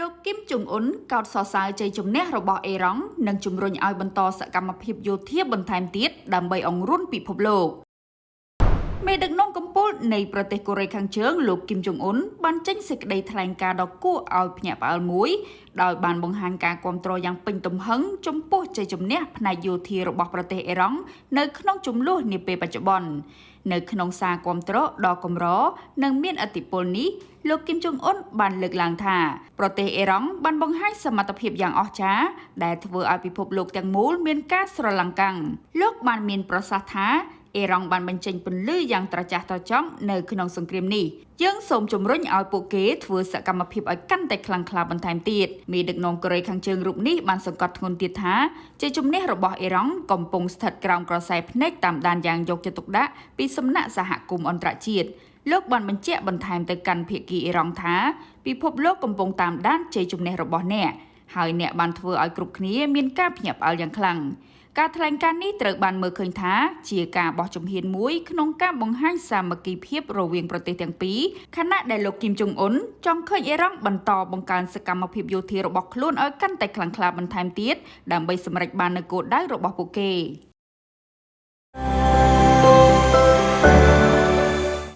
លោកគឹមចុងអ៊ុនកោតសរសើរជ័យជំនះរបស់អេរ៉ង់និងជំរុញឲ្យបន្តសកម្មភាពយោធាបន្ថែមទៀតដើម្បីអង្រួនពិភពលោកមេដឹកនាំកម្ពុជានៃប្រទេសកូរ៉េខាងជើងលោកគឹមចុងអ៊ុនបានចេញសេចក្តីថ្លែងការណ៍ដ៏គួរឲ្យភ្ញាក់ផ្អើលមួយដោយបានបង្ហាញការគាំទ្រយ៉ាងពេញទំហឹងចំពោះជ័យជំនះផ្នែកយោធារបស់ប្រទេសអេរ៉ង់នៅក្នុងចំនួននាពេលបច្ចុប្បន្ននៅក្នុងសារគាំទ្រដ៏កម្រនិងមានឥទ្ធិពលនេះលោកគឹមចុងអ៊ុនបានលើកឡើងថាប្រទេសអេរ៉ង់បានបង្ហាញសមត្ថភាពយ៉ាងអស្ចារ្យដែលធ្វើឲ្យពិភពលោកទាំងមូលមានការស្រឡាំងកាំងលោកបានមានប្រសាសន៍ថាអេរ៉ង់បានបញ្ចេញពន្លឺយ៉ាងត្រចះត្រចង់នៅក្នុងសង្គ្រាមនេះយើងសូមជំរុញឲ្យពួកគេធ្វើសកម្មភាពឲ្យកាន់តែខ្លាំងក្លាបន្ថែមទៀតមេដឹកនាំកូរ៉េខាងជើងរូបនេះបានសង្កត់ធ្ងន់ទៀតថាជ័យជំនះរបស់អេរ៉ង់កំពុងស្ថិតក្រោមក្រសែភ្នែកតាមដានយ៉ាងយកចិត្តទុកដាក់ពីសំណាក់សហគមន៍អន្តរជាតិលោកបានបញ្ជាក់បន្ថែមទៅកាន់ភាគីអេរ៉ង់ថាពិភពលោកកំពុងតាមដានជ័យជំនះរបស់អ្នកហើយអ្នកបានធ្វើឲ្យគ្រប់គ្នាមានការភ្ញាក់ផ្អើលយ៉ាងខ្លាំងការថ្លែងការណ៍នេះត្រូវបានមើលឃើញថាជាការបោះជំហានមួយក្នុងការបង្ហាញសាមគ្គីភាពរវាងប្រទេសទាំងពីរខណៈដែលលោកគឹមចុងអ៊ុនចង់ឃើញអេរ៉ង់បន្តបង្កើនសកម្មភាពយោធារបស់ខ្លួនឲ្យកាន់តែខ្លាំងក្លាបន្ថែមទៀតដើម្បីសម្រេចបាននូវគោលដៅរបស់ពួកគេ